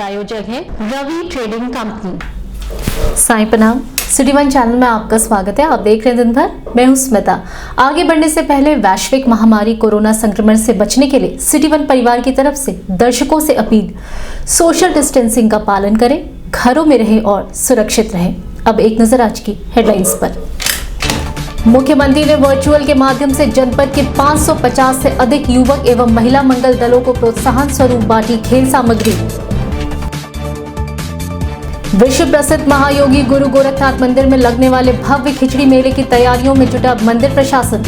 प्रायोजक है Ravi trading company. Sai प्रणाम, सिटी वन चैनल में आपका स्वागत है। आप देख रहे हैं दिन भर, मैं हूं स्मिता। आगे बढ़ने से पहले वैश्विक महामारी कोरोना संक्रमण से बचने के लिए सिटी वन परिवार की तरफ से दर्शकों से अपील, सोशल डिस्टेंसिंग का पालन करें, घरों में रहें और सुरक्षित रहें। अब एक नजर आज की हेडलाइंस पर। मुख्यमंत्री ने वर्चुअल के माध्यम से जनपद के 550 से अधिक युवक एवं महिला मंगल दलों को प्रोत्साहन स्वरूप बांटी खेल सामग्री। विश्व प्रसिद्ध महायोगी गुरु गोरखनाथ मंदिर में लगने वाले भव्य खिचड़ी मेले की तैयारियों में जुटा मंदिर प्रशासन।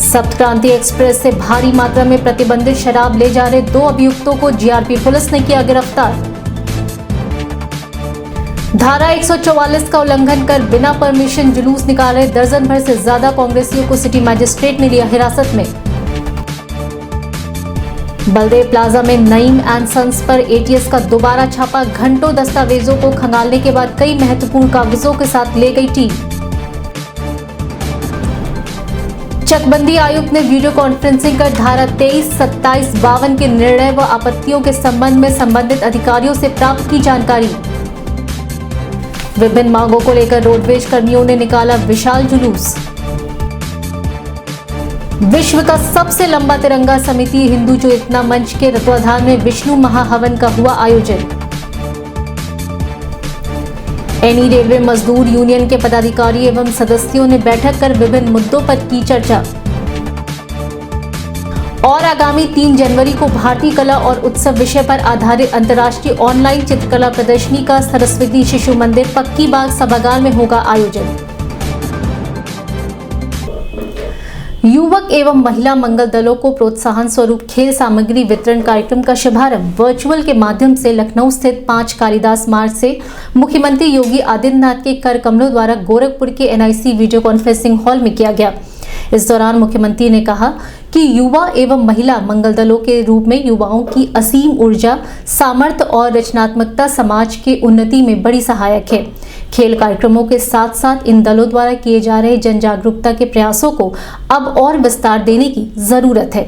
सप्तक्रांति एक्सप्रेस से भारी मात्रा में प्रतिबंधित शराब ले जा रहे 2 अभियुक्तों को जीआरपी पुलिस ने किया गिरफ्तार। धारा 144 का उल्लंघन कर बिना परमिशन जुलूस निकाले दर्जन भर से ज्यादा कांग्रेसियों को सिटी मजिस्ट्रेट ने लिया हिरासत में। बलदेव प्लाजा में नईम एंड सन्स पर एटीएस का दोबारा छापा, घंटों दस्तावेजों को खंगालने के बाद कई महत्वपूर्ण कागजों के साथ ले गई टीम। चकबंदी आयुक्त ने वीडियो कॉन्फ्रेंसिंग कर धारा 23, 27, 52 के निर्णय व आपत्तियों के संबंध में संबंधित अधिकारियों से प्राप्त की जानकारी। विभिन्न मांगों को लेकर रोडवेज कर्मियों ने निकाला विशाल जुलूस। विश्व का सबसे लंबा तिरंगा समिति हिंदू चेतना मंच के तत्वाधान में विष्णु महाहवन का हुआ आयोजन। एनी रेलवे मजदूर यूनियन के पदाधिकारी एवं सदस्यों ने बैठक कर विभिन्न मुद्दों पर की चर्चा। और आगामी 3 जनवरी को भारतीय कला और उत्सव विषय पर आधारित अंतर्राष्ट्रीय ऑनलाइन चित्रकला प्रदर्शनी का सरस्वती शिशु मंदिर पक्की बाग सभागार में होगा आयोजन। युवक एवं महिला मंगल दलों को प्रोत्साहन स्वरूप खेल सामग्री वितरण कार्यक्रम का शुभारंभ वर्चुअल के माध्यम से लखनऊ स्थित 5 कालिदास मार्ग से मुख्यमंत्री योगी आदित्यनाथ के कर कमलों द्वारा गोरखपुर के एनआईसी वीडियो कॉन्फ्रेंसिंग हॉल में किया गया। इस दौरान मुख्यमंत्री ने कहा कि युवा एवं महिला मंगल दलों के रूप में युवाओं की असीम ऊर्जा, सामर्थ्य और रचनात्मकता समाज के उन्नति में बड़ी सहायक है। खेल कार्यक्रमों के साथ साथ इन दलों द्वारा किए जा रहे जन जागरूकता के प्रयासों को अब और विस्तार देने की जरूरत है।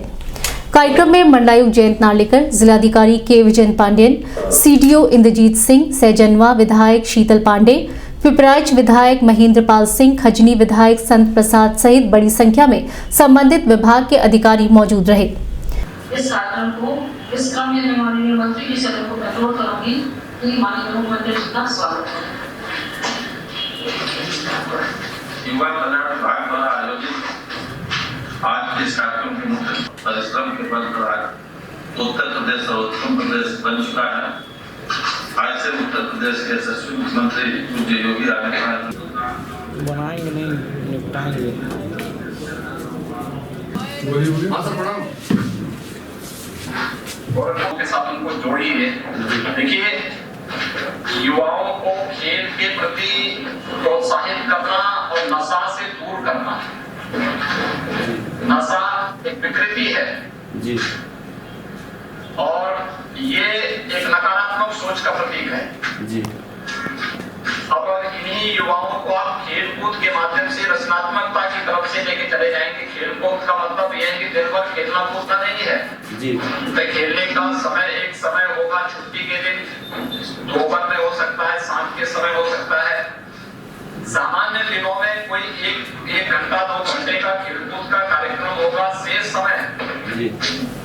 कार्यक्रम में मंडलायुक्त जयंत नार्लिकर, जिलाधिकारी के विजयन पांडेयन, सीडीओ इंद्रजीत सिंह, सहजनवा विधायक शीतल पांडे, पिपराइच विधायक महेंद्र पाल सिंह, खजनी विधायक संत प्रसाद सहित बड़ी संख्या में संबंधित विभाग के अधिकारी मौजूद रहे। इस कार्यक्रम को इस क्रम में माननीय मंत्री की शपथ को प्रस्तुत करूंगी। माननीय मुख्यमंत्री जी का स्वागत है। युवा कल्याण विभाग द्वारा आयोजित आज के इस कार्यक्रम के मुख्य परिश्रम के बल पर आज उत्तर प्रदेश और उत्तर प्रदेश बन चुका है। आज से उत्तर प्रदेश के यशस्वी मुख्यमंत्री पूज्य योगी आदित्यनाथ बनाएंगे नहीं निपटाएंगे। गौरव के साथ उनको जोड़िए। देखिए, युवाओं को खेल के प्रति प्रोत्साहित करना और नशा से दूर करना। नशा एक विकृति है जी, और ये एक नकारात्मक सोच का प्रतीक है जी। अगर इन्हीं युवाओं को आप खेल कूद के माध्यम से रचनात्मकता की तरफ से लेके चले जाएंगे, खेल कूद का मतलब यह है कि दिन भर खेलना कूदना नहीं है जी। तो खेलने का समय एक समय होगा, छुट्टी के दिन दोपहर में हो सकता है, शाम के समय हो सकता है। सामान्य दिनों में कोई एक घंटा 2 घंटे का खेलकूद का कार्यक्रम होगा। शेष समय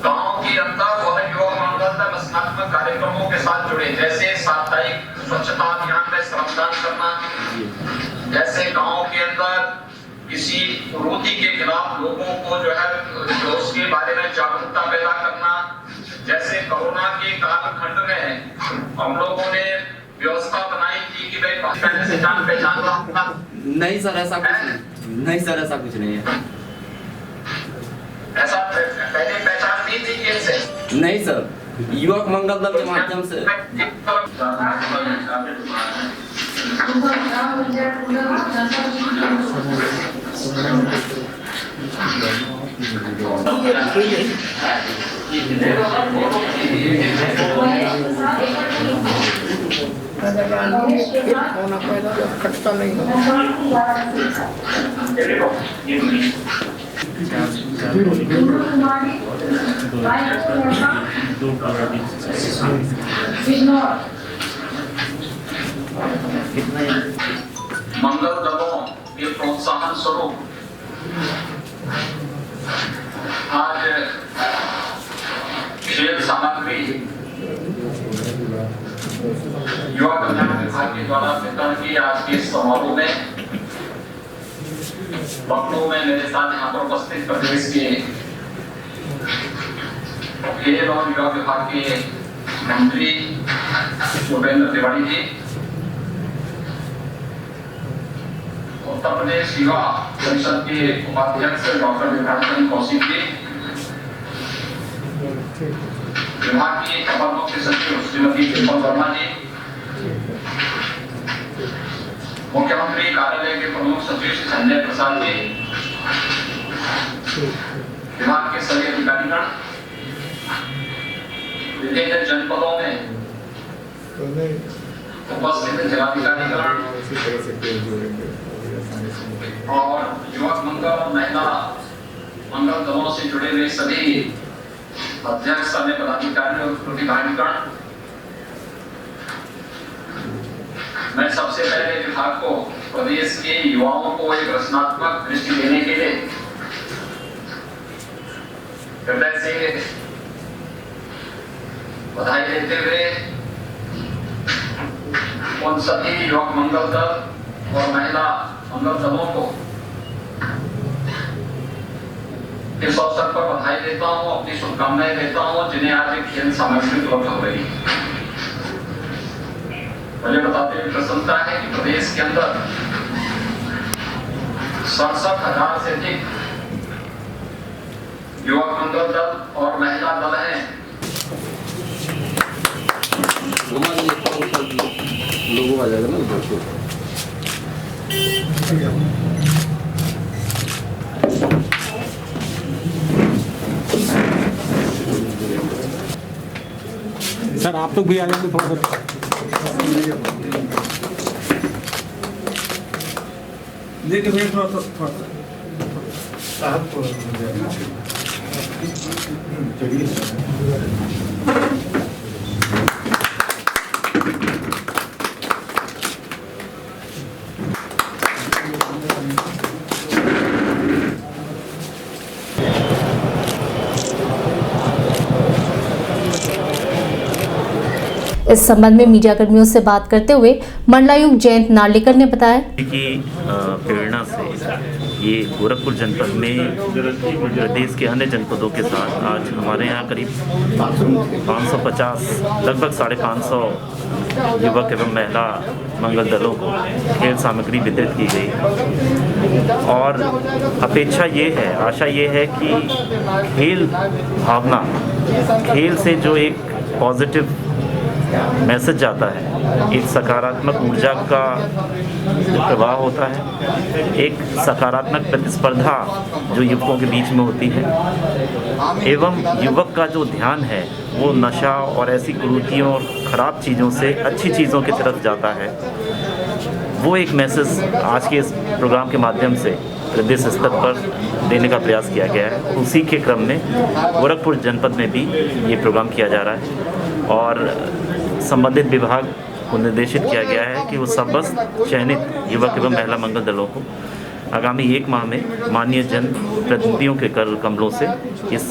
गांव के अंदर वह युवा मंगल रचनात्मक कार्यक्रमों के साथ जुड़े, जैसे साप्ताहिक स्वच्छता अभियान में श्रमदान करना, जैसे गांव के अंदर किसी कुरीति के खिलाफ लोगों को जो है उसके बारे में जागरूकता पैदा करना, जैसे कोरोना के कालखंड में हम लोगों ने व्यवस्था बनाई थी कि भाई पहले से जान पहचान रहा। नहीं सर, ऐसा कुछ नहीं। नहीं सर, ऐसा कुछ नहीं है। ऐसा पहले पहचान नहीं थी कैसे? नहीं सर, युवक मंगल दल के माध्यम से। होना पहला खटता नहीं। कुमारी मंगल दलों के प्रोत्साहन स्वरूप आज खेल सामग्री युवा कल्याण विभाग के द्वारा वितरण की आज के समारोह में लखनऊ में मेरे साथ यहाँ पर उपस्थित प्रदेश के खेल और युवा विभाग के मंत्री भूपेंद्र तिवारी जी, उत्तर प्रदेश युवा परिषद के उपाध्यक्ष डॉक्टर विभाजन कौशिक जी, विभाग की अपर मुख्य सचिव श्रीमती डिम्पल वर्मा जी, मुख्यमंत्री कार्यालय के प्रमुख सचिव श्री संजय प्रसाद जी, विभाग के सभी अधिकारीगण, विभिन्न जनपदों में उपस्थित जिलाधिकारीगण और युवक मंगल महिला मंगल दलों से जुड़े हुए सभी अध्यक्ष सभी पदाधिकारी और प्रतिभागिगण, मैं सबसे पहले विभाग को प्रदेश के युवाओं को एक रचनात्मक दृष्टि देने के लिए हृदय से बधाई देते हुए उन सभी युवक मंगल दल और महिला मंगल दलों को इस अवसर पर बधाई देता हूँ, अपनी शुभकामनाएं देता हूँ जिन्हें आज एक खेल सामग्री उपलब्ध हो रही है। मुझे बताते हुए प्रसन्नता है कि प्रदेश के अंदर 67,000 से अधिक युवक मंगल दल और महिला दल हैं। लोगों आ जाएगा ना उधर को। सर आप लोग भी आ जाएंगे थोड़ा सा। देखिए भैया थोड़ा साहब को चलिए। इस संबंध में मीडिया कर्मियों से बात करते हुए मंडलायुक्त जयंत नार्लिकर ने बताया की प्रेरणा से ये गोरखपुर जनपद में प्रदेश के अन्य जनपदों के साथ आज हमारे यहाँ करीब 550 लगभग 550 युवक एवं महिला मंगल दलों को खेल सामग्री वितरित की गई और अपेक्षा ये है, आशा ये है कि खेल भावना, खेल से जो एक पॉजिटिव मैसेज जाता है, एक सकारात्मक ऊर्जा का जो प्रवाह होता है, एक सकारात्मक प्रतिस्पर्धा जो युवकों के बीच में होती है एवं युवक का जो ध्यान है वो नशा और ऐसी कुरीतियों और ख़राब चीज़ों से अच्छी चीज़ों की तरफ जाता है। वो एक मैसेज आज के इस प्रोग्राम के माध्यम से प्रदेश स्तर पर देने का प्रयास किया गया है। उसी के क्रम में गोरखपुर जनपद में भी ये प्रोग्राम किया जा रहा है और संबंधित विभाग को निर्देशित किया गया है कि वो सबस्त चयनित युवक एवं महिला मंगल दलों को आगामी 1 माह में माननीय जन प्रतिनिधियों के कर कमलों से इस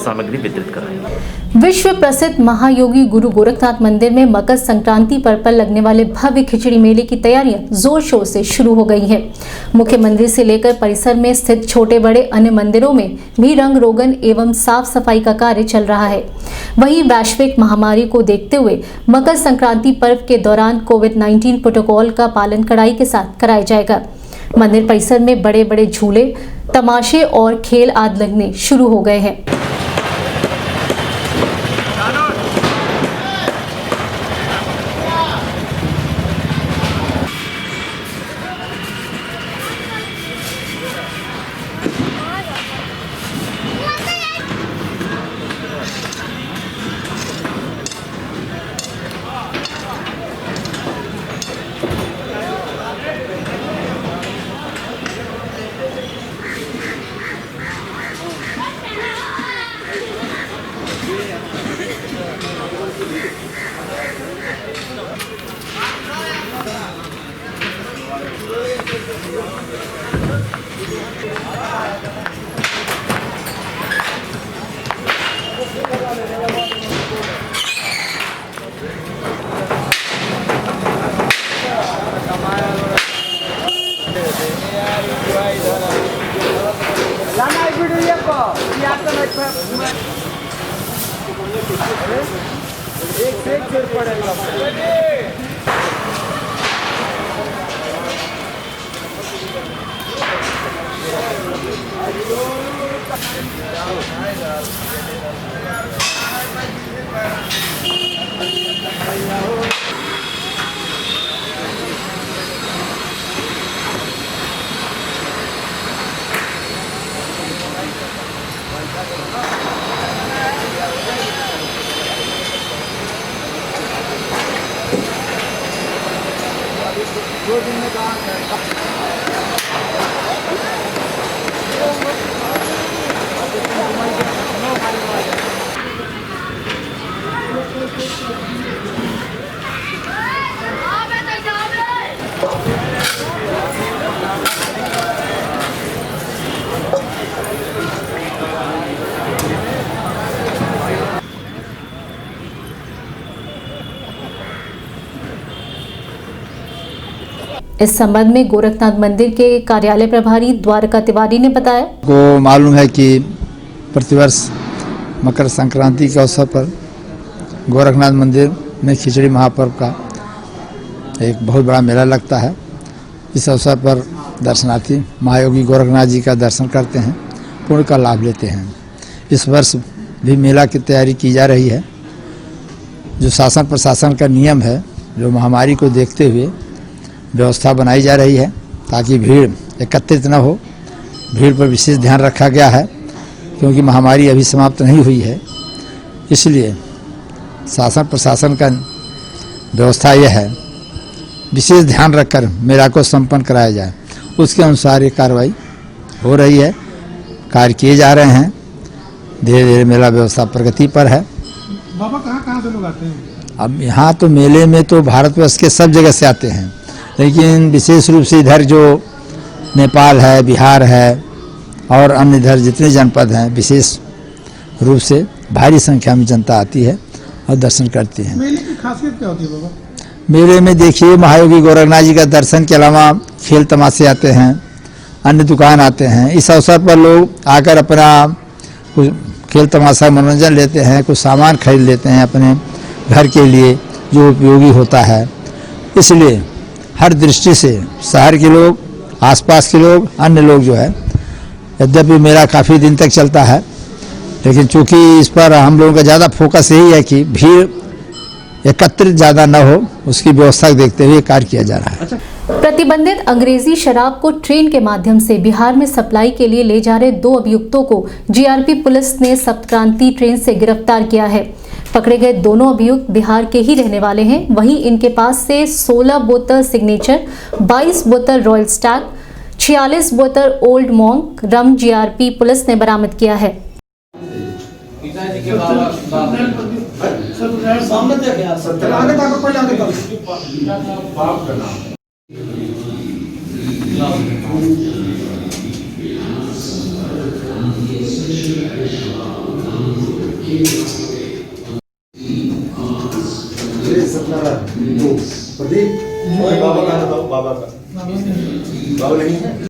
सामग्री वितरित कराएं। विश्व प्रसिद्ध महायोगी गुरु गोरखनाथ मंदिर में मकर संक्रांति पर लगने वाले भव्य खिचड़ी मेले की तैयारियां जोर शोर से शुरू हो गई हैं। मुख्य मंदिर से लेकर परिसर में स्थित छोटे बड़े अन्य मंदिरों में भी रंग रोगन एवं साफ सफाई का कार्य चल रहा है। वहीं वैश्विक महामारी को देखते हुए मकर संक्रांति पर्व के दौरान कोविड-19 प्रोटोकॉल का पालन कड़ाई के साथ कराया जाएगा। मंदिर परिसर में बड़े बड़े झूले, तमाशे और खेल आदि लगने शुरू हो गए हैं। इस संबंध में गोरखनाथ मंदिर के कार्यालय प्रभारी द्वारका तिवारी ने बताया, को मालूम है कि प्रतिवर्ष मकर संक्रांति के अवसर पर गोरखनाथ मंदिर में खिचड़ी महापर्व का एक बहुत बड़ा मेला लगता है। इस अवसर पर दर्शनार्थी महायोगी गोरखनाथ जी का दर्शन करते हैं, पुण्य का लाभ लेते हैं। इस वर्ष भी मेला की तैयारी की जा रही है। जो शासन प्रशासन का नियम है, जो महामारी को देखते हुए व्यवस्था बनाई जा रही है ताकि भीड़ एकत्रित न हो। भीड़ पर विशेष ध्यान रखा गया है क्योंकि महामारी अभी समाप्त नहीं हुई है। इसलिए शासन प्रशासन का व्यवस्था यह है, विशेष ध्यान रखकर मेला को संपन्न कराया जाए। उसके अनुसार ये कार्रवाई हो रही है, कार्य किए जा रहे हैं। धीरे धीरे मेला व्यवस्था प्रगति पर है। बाबा कहाँ से लोग आते हैं? अब यहाँ तो मेले में तो भारतवर्ष के सब जगह से आते हैं, लेकिन विशेष रूप से इधर जो नेपाल है, बिहार है और अन्य इधर जितने जनपद हैं, विशेष रूप से भारी संख्या में जनता आती है और दर्शन करती है। मेले की खासियत क्या होती है बाबा? मेले में देखिए महायोगी गोरखनाथ जी का दर्शन के अलावा खेल तमाशे आते हैं, अन्य दुकान आते हैं। इस अवसर पर लोग आकर अपना कुछ खेल तमाशा मनोरंजन लेते हैं, कुछ सामान खरीद लेते हैं अपने घर के लिए जो उपयोगी होता है। इसलिए हर दृष्टि से शहर के लोग, आसपास के लोग, अन्य लोग जो है, यद्यपि मेला काफ़ी दिन तक चलता है, लेकिन चूंकि इस पर हम लोगों का ज़्यादा फोकस यही है कि भीड़ एकत्रित ज़्यादा न हो, उसकी व्यवस्था देखते हुए कार्य किया जा रहा है। प्रतिबंधित अंग्रेजी शराब को ट्रेन के माध्यम से बिहार में सप्लाई के लिए ले जा रहे 2 अभियुक्तों को जीआरपी पुलिस ने सप्तक्रांति ट्रेन से गिरफ्तार किया है। पकड़े गए दोनों अभियुक्त बिहार के ही रहने वाले हैं। वहीं इनके पास से 16 बोतल सिग्नेचर, 22 बोतल रॉयल स्टैग, 46 बोतल ओल्ड मॉन्क रम जीआरपी पुलिस ने बरामद किया है। बाबा का बताओ, बाबा का बाबा नहीं है।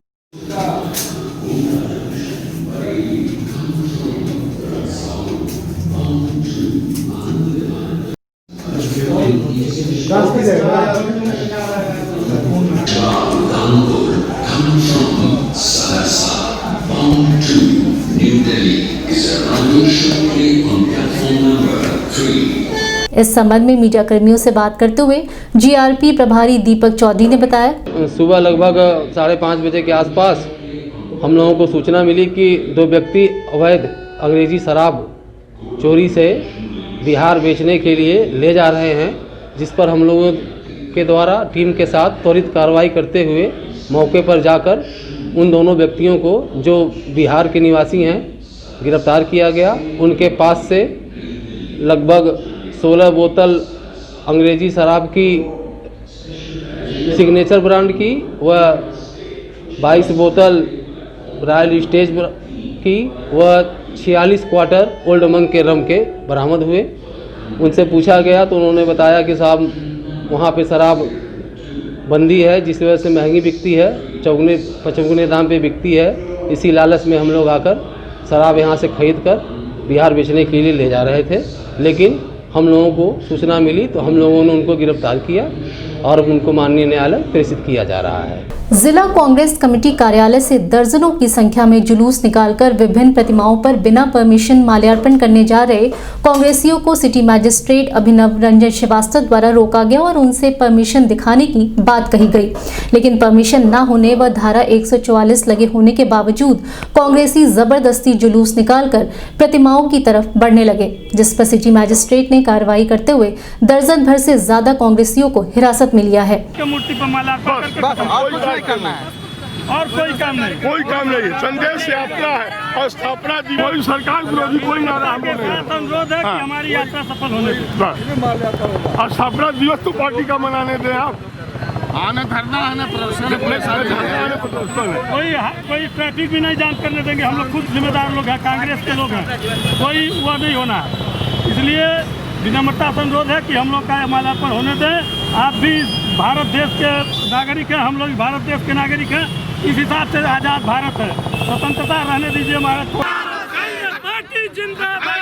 इस संबंध में मीडिया कर्मियों से बात करते हुए जीआरपी प्रभारी दीपक चौधरी ने बताया, सुबह लगभग 5:30 बजे के आसपास हम लोगों को सूचना मिली कि 2 व्यक्ति अवैध अंग्रेजी शराब चोरी से बिहार बेचने के लिए ले जा रहे हैं, जिस पर हम लोगों के द्वारा टीम के साथ त्वरित कार्रवाई करते हुए मौके पर जाकर उन दोनों व्यक्तियों को, जो बिहार के निवासी हैं, गिरफ्तार किया गया। उनके पास से लगभग 16 बोतल अंग्रेजी शराब की सिग्नेचर ब्रांड की व 22 बोतल रॉयल स्टेज की व 46 क्वार्टर ओल्ड मंक के रम के बरामद हुए। उनसे पूछा गया तो उन्होंने बताया कि साहब वहाँ पे शराब बंदी है, जिस वजह से महंगी बिकती है, 4 5 दाम पे बिकती है। इसी लालच में हम लोग आकर शराब यहाँ से खरीद कर बिहार बेचने के लिए ले जा रहे थे, लेकिन हम लोगों को सूचना मिली तो हम लोगों ने उनको गिरफ्तार किया और उनको माननीय न्यायालय प्रेषित किया जा रहा है। जिला कांग्रेस कमेटी कार्यालय से दर्जनों की संख्या में जुलूस निकालकर विभिन्न प्रतिमाओं पर बिना परमिशन माल्यार्पण करने जा रहे कांग्रेसियों को सिटी मैजिस्ट्रेट अभिनव रंजन श्रीवास्तव द्वारा रोका गया और उनसे परमिशन दिखाने की बात कही गई, लेकिन परमिशन न होने व धारा 144 लगे होने के बावजूद कांग्रेसी जबरदस्ती जुलूस निकालकर प्रतिमाओं की तरफ बढ़ने लगे, जिस पर सिटी मैजिस्ट्रेट ने कार्रवाई करते हुए दर्जन भर से ज्यादा कांग्रेसियों को हिरासत में लिया है। मूर्ति पर माल्यार्पण करना है और कोई काम नहीं, कोई काम नहीं। संदेश यात्रा है और स्थापना दिवस, कोई सरकार विरोधी कोई नारा हम लोग अनुरोध है कि हमारी यात्रा सफल होने दें और स्थापना दिवस तो पार्टी का मनाने दें। आप आने धरना आने प्रदर्शन कोई ट्रैफिक भी नहीं जाम करने देंगे। हम लोग खुद जिम्मेदार लोग हैं, कांग्रेस के लोग हैं, कोई हुआ नहीं होना है। इसलिए विनम्रता से अनुरोध है कि हम लोग का माल्यार्पण होने दें। आप भी भारत देश के नागरिक हैं, हम लोग भारत देश के नागरिक हैं। इस हिसाब से आज़ाद भारत है, स्वतंत्रता रहने दीजिए हमारा। पार्टी जिंदाबाद,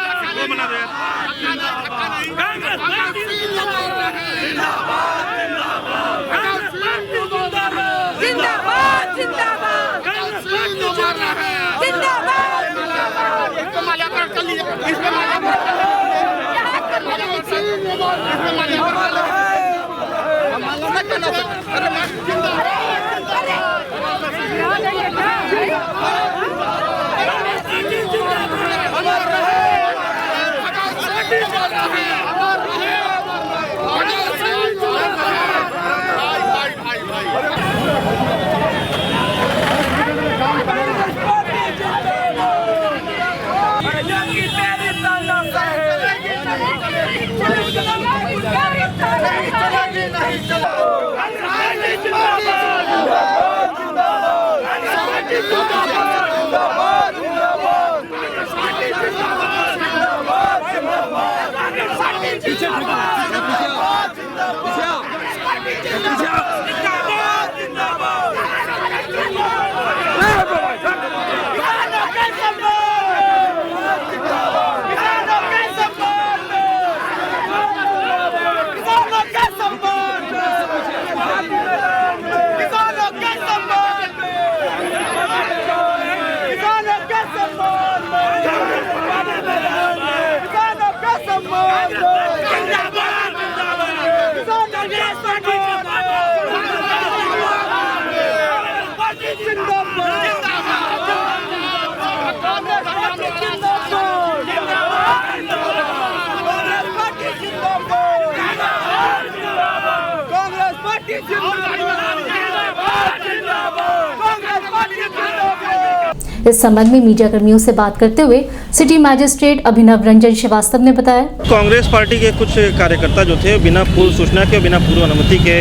इस संबंध में मीडिया कर्मियों से बात करते हुए सिटी मैजिस्ट्रेट अभिनव रंजन श्रीवास्तव ने बताया, कांग्रेस पार्टी के कुछ कार्यकर्ता जो थे बिना पूर्व सूचना के, बिना पूर्व अनुमति के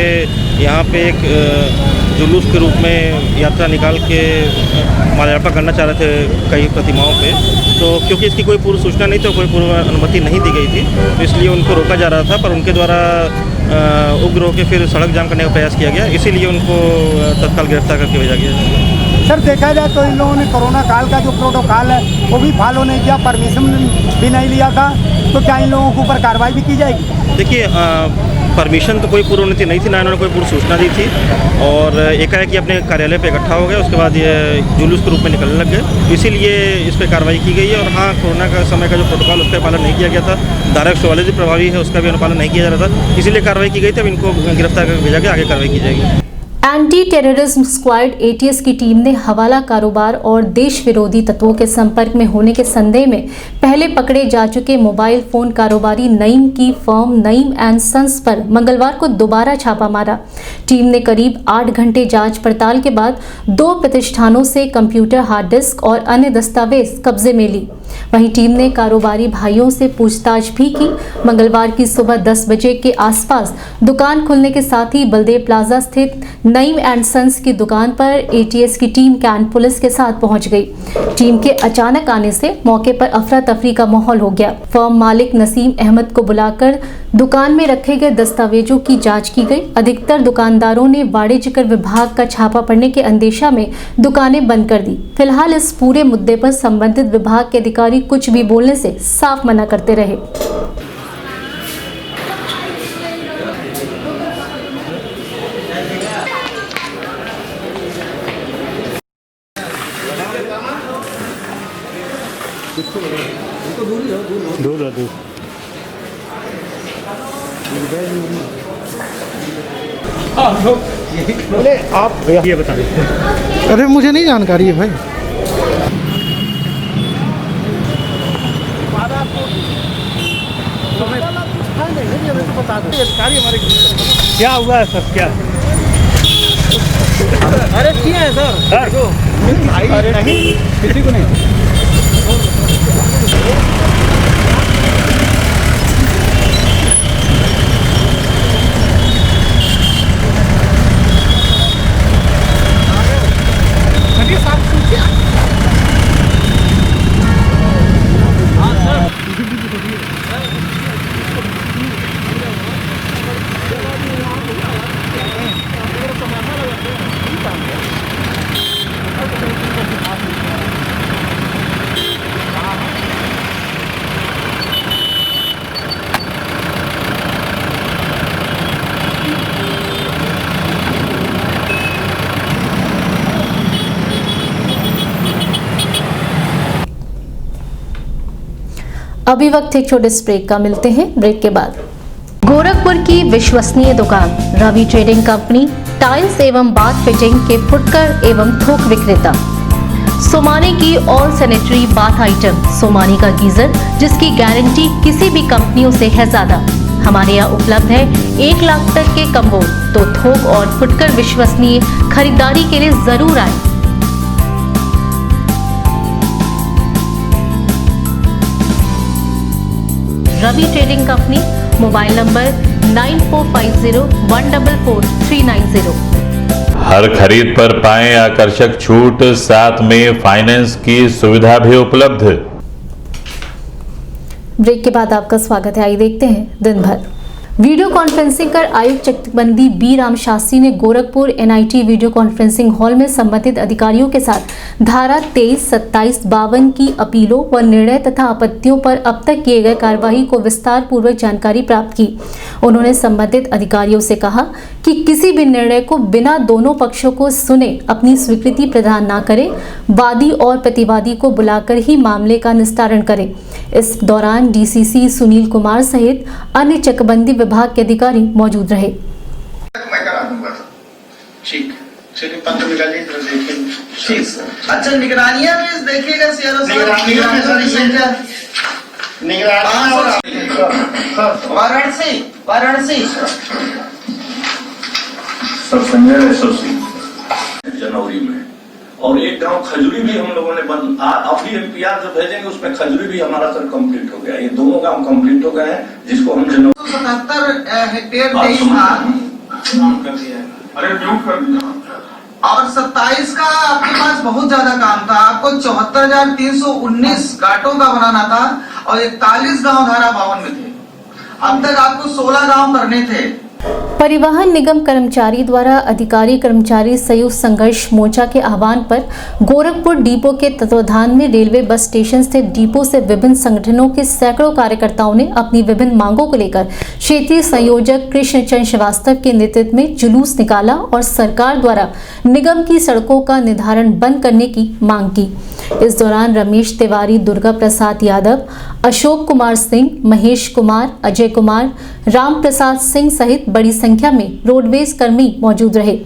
यहाँ पे एक जुलूस के रूप में यात्रा निकाल के माल्यार्पण करना चाह रहे थे कई प्रतिमाओं पे। तो क्योंकि इसकी कोई पूर्व सूचना नहीं थी, कोई पूर्व अनुमति नहीं दी गई थी, तो इसलिए उनको रोका जा रहा था। पर उनके द्वारा उग्र होकर फिर सड़क जाम करने का प्रयास किया गया, इसीलिए उनको तत्काल गिरफ्तार करके भेजा गया। सर देखा जाए तो इन लोगों ने कोरोना काल का जो प्रोटोकॉल है वो भी फॉलो नहीं किया, परमिशन भी नहीं लिया था, तो क्या इन लोगों के ऊपर कार्रवाई भी की जाएगी? देखिए, परमिशन तो कोई पूर्व नीति नहीं थी, ना इन्होंने कोई पूर्व सूचना दी थी और एकाएक अपने कार्यालय पे इकट्ठा हो गए। उसके बाद ये जुलूस के रूप में निकलने लग गए, इसीलिए इस पर कार्रवाई की गई है। और हाँ, कोरोना का समय का जो प्रोटोकॉल उसका पालन नहीं किया गया था, धारा 144 जो प्रभावी है उसका भी अनुपालन नहीं किया जा रहा था, इसीलिए कार्रवाई की गई थी। अब इनको गिरफ्तार करके भेजा गया, आगे कार्रवाई की जाएगी। एंटी टेररिज्म स्क्वाड एटीएस की टीम ने हवाला कारोबार और देश विरोधी तत्वों के संपर्क में होने के संदेह में पहले पकड़े जा चुके मोबाइल फोन कारोबारी नईम की फर्म नईम एंड सन्स पर मंगलवार को दोबारा छापा मारा। टीम ने करीब 8 घंटे जांच पड़ताल के बाद 2 प्रतिष्ठानों से कंप्यूटर, हार्ड डिस्क और अन्य दस्तावेज कब्जे में ली। वहीं टीम ने कारोबारी भाइयों से पूछताछ भी की। मंगलवार की सुबह 10 बजे के आसपास दुकान खुलने के साथ ही बलदेव प्लाजा स्थित नईम एंड सन्स की दुकान पर एटीएस की टीम कैंट पुलिस के साथ पहुंच गई। टीम के अचानक आने से मौके पर अफरा तफरी का माहौल हो गया। फर्म मालिक नसीम अहमद को बुलाकर दुकान में रखे गए दस्तावेजों की जांच की गई। अधिकतर दुकानदारों ने वाणिज्यकर विभाग का छापा पड़ने के अंदेशा में दुकानें बंद कर दी। फिलहाल इस पूरे मुद्दे पर संबंधित विभाग के अधिकारी कुछ भी बोलने से साफ मना करते रहे। दूर बोले आप ये बता दें। अरे मुझे नहीं जानकारी है भाई। क्या हुआ है सर? क्या अरे किया है सर? अरे नहीं, किसी को नहीं। अभी वक्त एक छोटे ब्रेक का, मिलते हैं ब्रेक के बाद। गोरखपुर की विश्वसनीय दुकान रवि ट्रेडिंग कंपनी टाइल्स एवं बाथ फिटिंग के फुटकर एवं थोक विक्रेता। सोमानी की all sanitary bath item, Somani का गीजर जिसकी गारंटी किसी भी कंपनियों से है ज्यादा। हमारे यहाँ उपलब्ध है 1 लाख तक के कम्बो। तो थोक और फुटकर विश्वसनीय खरीदारी के लिए जरूर आए। Ravi trading company, mobile number 9450144390। हर खरीद पर पाएं आकर्षक छूट, साथ में फाइनेंस की सुविधा भी उपलब्ध। ब्रेक के बाद आपका स्वागत है। आइए देखते हैं दिन भर। वीडियो कॉन्फ्रेंसिंग कर आयुक्त चकबंदी बी राम शास्त्री ने Gorakhpur NIT video conferencing hall में संबंधित अधिकारियों के साथ धारा 23, 27, 52 की अपीलों व निर्णय तथा आपत्तियों पर अब तक किए गए कार्यवाही को विस्तार पूर्वक जानकारी प्राप्त की। उन्होंने संबंधित अधिकारियों से कहा कि किसी भी निर्णय को बिना दोनों पक्षों को सुने अपनी स्वीकृति प्रदान न करें, वादी और प्रतिवादी को बुलाकर ही मामले का निस्तारण करें। इस दौरान डीसीसी सुनील कुमार सहित अन्य चकबंदी विभाग के अधिकारी मौजूद रहे। मैं करा दूंगा। ठीक, चलिए पत्र निकालिए, देखिए। ठीक सर। अच्छा, निगरानियां भी देखिएगा सीआरओ साहब। वाराणसी सर, संजय एसोसी जनवरी में, और एक गांव खजूरी भी हम लोगों ने बंद। अभी एमपीआर जो भेजेंगे उसमें खजूरी भी हमारा सर कंप्लीट हो गया। ये दोनों गांव कंप्लीट हो गए हैं, जिसको हम 77 हेक्टेयर देश था। अरे म्यूट कर दिया। और 27 का आपके पास बहुत ज्यादा काम था। आपको 74,319 घाटों का बनाना था और 41 गांव धारा 52 में थे। अब तक आपको 16 गांव करने थे। परिवहन निगम कर्मचारी द्वारा अधिकारी कर्मचारी संयुक्त संघर्ष मोर्चा के आह्वान पर गोरखपुर डिपो के तत्वाधान में रेलवे बस स्टेशन स्थित डिपो से विभिन्न संगठनों के सैकड़ों कार्यकर्ताओं ने अपनी विभिन्न मांगों को लेकर क्षेत्रीय संयोजक कृष्णचंद्र श्रीवास्तव के नेतृत्व में जुलूस निकाला और सरकार द्वारा निगम की सड़कों का निर्धारण बंद करने की मांग की। इस दौरान रमेश तिवारी, दुर्गा प्रसाद यादव, अशोक कुमार सिंह, महेश कुमार, अजय कुमार, राम प्रसाद सिंह सहित बड़ी संख्या में रोडवेज कर्मी मौजूद रहे।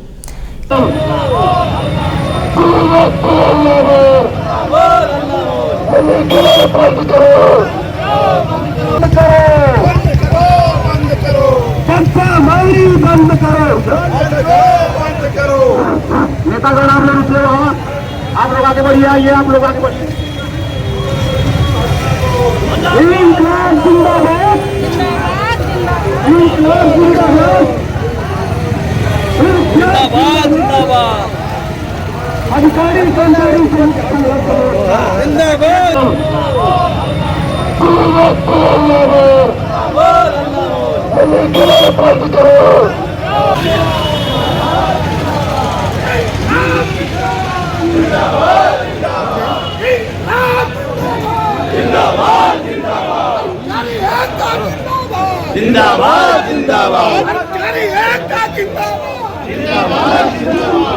नेतागण आप लोग आगे बढ़िए, आइए आप लोग आगे बढ़िए। जिंदाबाद जिंदाबाद अधिकारी जिंदाबाद जिंदाबाद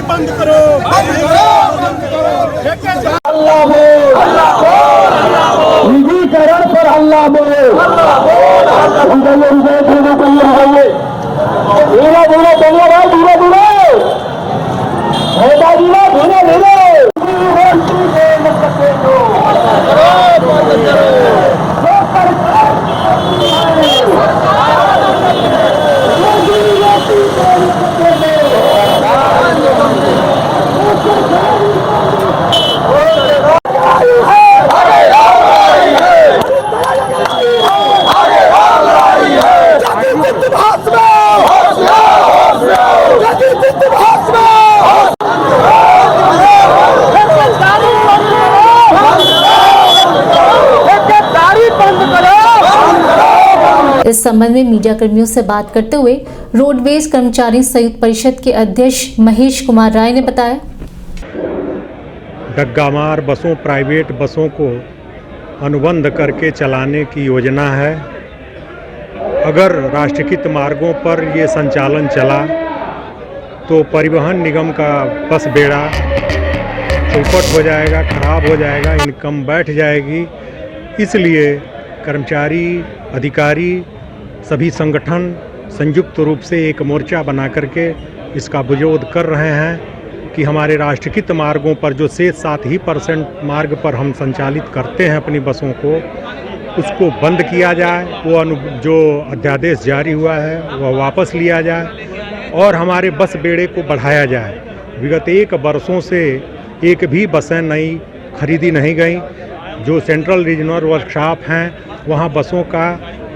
बंद करो अल्लाह निजीकरण पर अल्लाह बोले धीरे धीरे धीरे इस संबंध में मीडिया कर्मियों से बात करते हुए रोडवेज कर्मचारी संयुक्त परिषद के अध्यक्ष महेश कुमार राय ने बताया, डग्गामार बसों, प्राइवेट बसों को अनुबंध करके चलाने की योजना है। अगर राष्ट्रीयकृत मार्गों पर ये संचालन चला तो परिवहन निगम का बस बेड़ा चौपट हो जाएगा, खराब हो जाएगा, इनकम बैठ जाएगी। इसलिए कर्मचारी, अधिकारी, सभी संगठन संयुक्त रूप से एक मोर्चा बना करके इसका विरोध कर रहे हैं कि हमारे राष्ट्रीयकृत मार्गों पर जो से 7% मार्ग पर हम संचालित करते हैं अपनी बसों को, उसको बंद किया जाए। वो जो अध्यादेश जारी हुआ है वह वापस लिया जाए और हमारे बस बेड़े को बढ़ाया जाए। विगत 1 वर्षों से एक भी बसें नई खरीदी नहीं गई। जो सेंट्रल रीजनल वर्कशॉप हैं वहाँ बसों का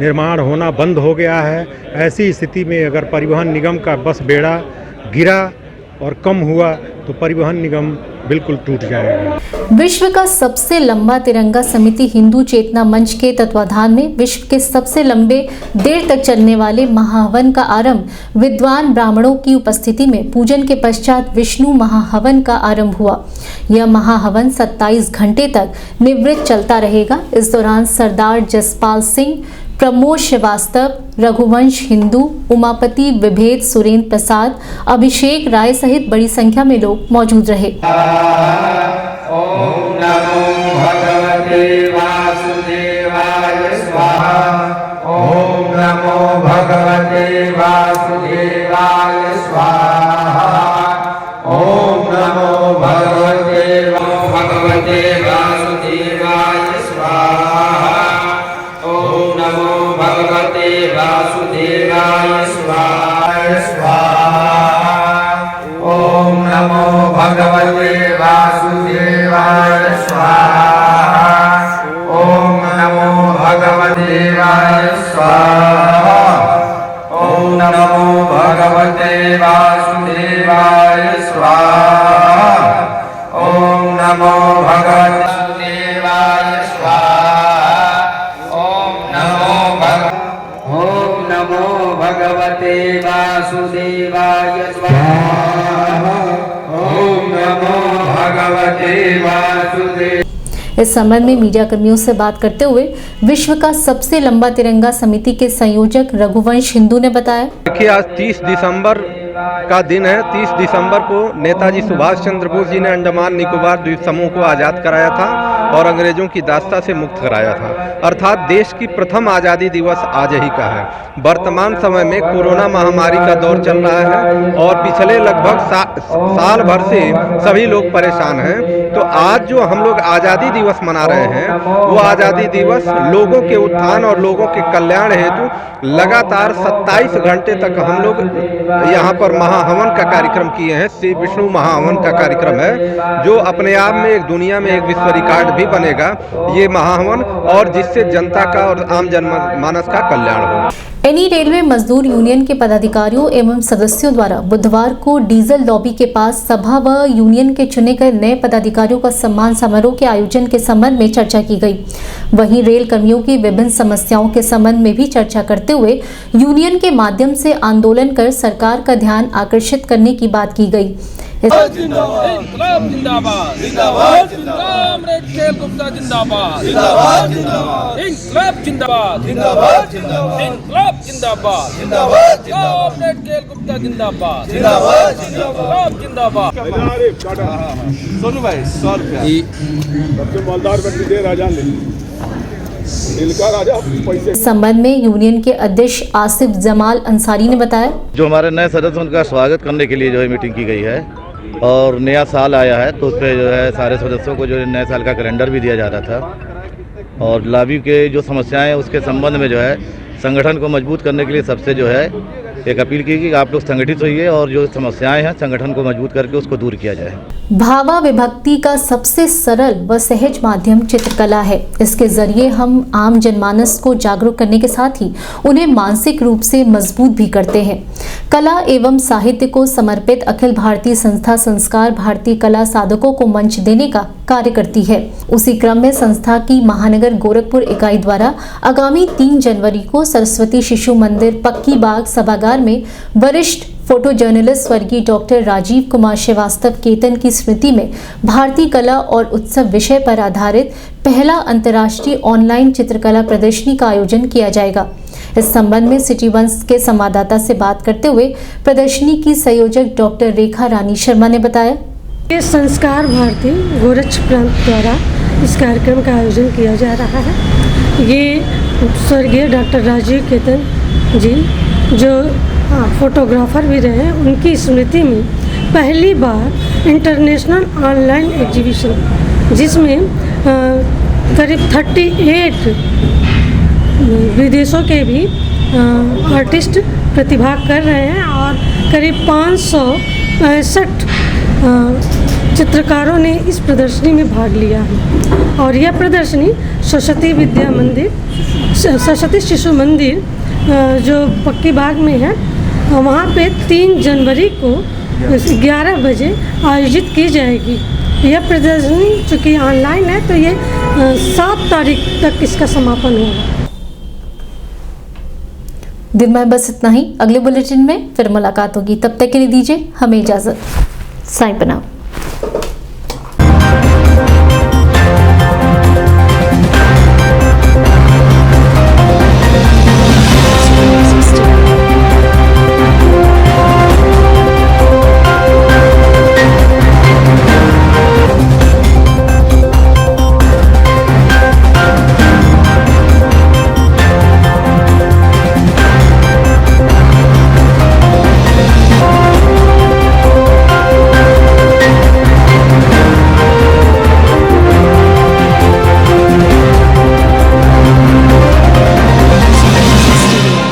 निर्माण होना बंद हो गया है। ऐसी स्थिति में अगर परिवहन निगम का बस बेड़ा गिरा और कम हुआ तो परिवहन निगम बिल्कुल टूट जाएगा। विश्व का सबसे लंबा तिरंगा समिति हिंदू चेतना मंच के तत्वाधान में विश्व के सबसे लंबे देर तक चलने वाले महाहवन का आरंभ विद्वान ब्राह्मणों की उपस्थिति में पूजन के पश्चात विष्णु महाहवन का आरंभ हुआ। यह महाहवन 27 घंटे तक निवृत्त चलता रहेगा। इस दौरान सरदार जसपाल सिंह, प्रमोद श्रीवास्तव, रघुवंश हिंदू, उमापति विभेद, सुरेंद्र प्रसाद, अभिषेक राय सहित बड़ी संख्या में लोग मौजूद रहे। ओम नमो भगवते वासुदेवाय स्वाहा। ओम नमो भगवते वासुदेवाय स्वाहा। ओम नमो भगवते वासुदेवाय स्वाहा। ओम नमो भगवते वासुदेवाय स्वाहा। ओम नमो भगवते वासुदेवाय स्वाहा। ओम नमो भगवते स्वाहा। ओम नमो भगवते वासुदेवाय स्वाहा। ओम नमो भगवते स्वाहा। ओम नमो भगवते वासुदेवाय स्वाहा। ओम नमो भगवते वासुदेवाय। इस संबंध में मीडिया कर्मियों से बात करते हुए विश्व का सबसे लंबा तिरंगा समिति के संयोजक रघुवंश हिंदू ने बताया, देखिए आज 30 दिसंबर का दिन है। 30 दिसंबर को नेताजी सुभाष चंद्र बोस जी ने अंडमान निकोबार द्वीप समूह को आज़ाद कराया था। और अंग्रेजों की दास्ता से मुक्त कराया था। अर्थात देश की प्रथम आज़ादी दिवस आज ही का है। वर्तमान समय में कोरोना महामारी का दौर चल रहा है और पिछले लगभग साल भर से सभी लोग परेशान हैं। तो आज जो हम लोग आज़ादी दिवस मना रहे हैं वो आज़ादी दिवस लोगों के उत्थान और लोगों के कल्याण हेतु लगातार 27 घंटे तक हम लोग यहाँ पर महाहवन का कार्यक्रम किए हैं। श्री विष्णु महाहवन का कार्यक्रम है जो अपने आप में एक दुनिया में एक विश्व रिकॉर्ड भी बनेगा ये महाहवन, और जिससे जनता का और आम जनमानस का कल्याण हो। एनी रेलवे मजदूर यूनियन के पदाधिकारियों एवं सदस्यों द्वारा बुधवार को डीजल लॉबी के पास सभा व यूनियन के चुने गए नए पदाधिकारियों का सम्मान समारोह के आयोजन के संबंध में चर्चा की गई। वहीं रेल कर्मियों की विभिन्न समस्याओं के संबंध में भी चर्चा करते हुए यूनियन के माध्यम से आंदोलन कर सरकार का ध्यान आकर्षित करने की बात की गई। सोनू भाई 100 रुपया सबसे मालदार बंदी दे राजा ने इस संबंध में यूनियन के अध्यक्ष आसिफ जमाल अंसारी ने बताया, जो हमारे नए सदस्य उनका स्वागत करने के लिए जो है मीटिंग की गई है और नया साल आया है तो उस पर जो है सारे सदस्यों को जो है नए साल का कैलेंडर भी दिया जा रहा था और लॉबी के जो समस्याएं हैं उसके संबंध में जो है संगठन को मजबूत करने के लिए सबसे जो है एक अपील की कि आप लोग संगठित होइए और जो समस्याएं हैं संगठन को मजबूत करके उसको दूर किया जाए। भावा विभक्ति का सबसे सरल व सहज माध्यम चित्रकला है। इसके जरिए हम आम जनमानस को जागरूक करने के साथ ही उन्हें मानसिक रूप से मजबूत भी करते हैं। कला एवं साहित्य को समर्पित अखिल भारतीय संस्था संस्कार भारतीय कला साधकों को मंच देने का कार्य करती है। उसी क्रम में संस्था की महानगर गोरखपुर इकाई द्वारा आगामी 3 जनवरी को सरस्वती शिशु मंदिर पक्की बाग सभागार में वरिष्ठ फोटो जर्नलिस्ट स्वर्गीय डॉक्टर राजीव कुमार श्रीवास्तव केतन की स्मृति में भारतीय कला और उत्सव विषय पर आधारित पहला अंतर्राष्ट्रीय ऑनलाइन चित्रकला प्रदर्शनी का आयोजन किया जाएगा। इस संबंध में सिटी वंस के संवाददाता से बात करते हुए प्रदर्शनी की संयोजक डॉक्टर रेखा रानी शर्मा ने बताया, ये संस्कार भारती गोरक्ष प्रांत द्वारा इस कार्यक्रम का आयोजन किया जा रहा है। ये स्वर्गीय डॉक्टर राजीव केतन जी जो फोटोग्राफर भी रहे हैं उनकी स्मृति में पहली बार इंटरनेशनल ऑनलाइन एग्जीबिशन जिसमें करीब 38 विदेशों के भी आर्टिस्ट प्रतिभाग कर रहे हैं और करीब 565 चित्रकारों ने इस प्रदर्शनी में भाग लिया है। और यह प्रदर्शनी सरस्वती विद्या मंदिर सरस्वती शिशु मंदिर जो पक्की बाग में है वहाँ पे 3 जनवरी को 11 बजे आयोजित की जाएगी। यह प्रदर्शनी चूँकि ऑनलाइन है तो ये 7 तारीख तक इसका समापन होगा। दिन में बस इतना ही। अगले बुलेटिन में फिर मुलाकात होगी। तब तक के लिए दीजिए हमें इजाज़त। साईं प्रणाम।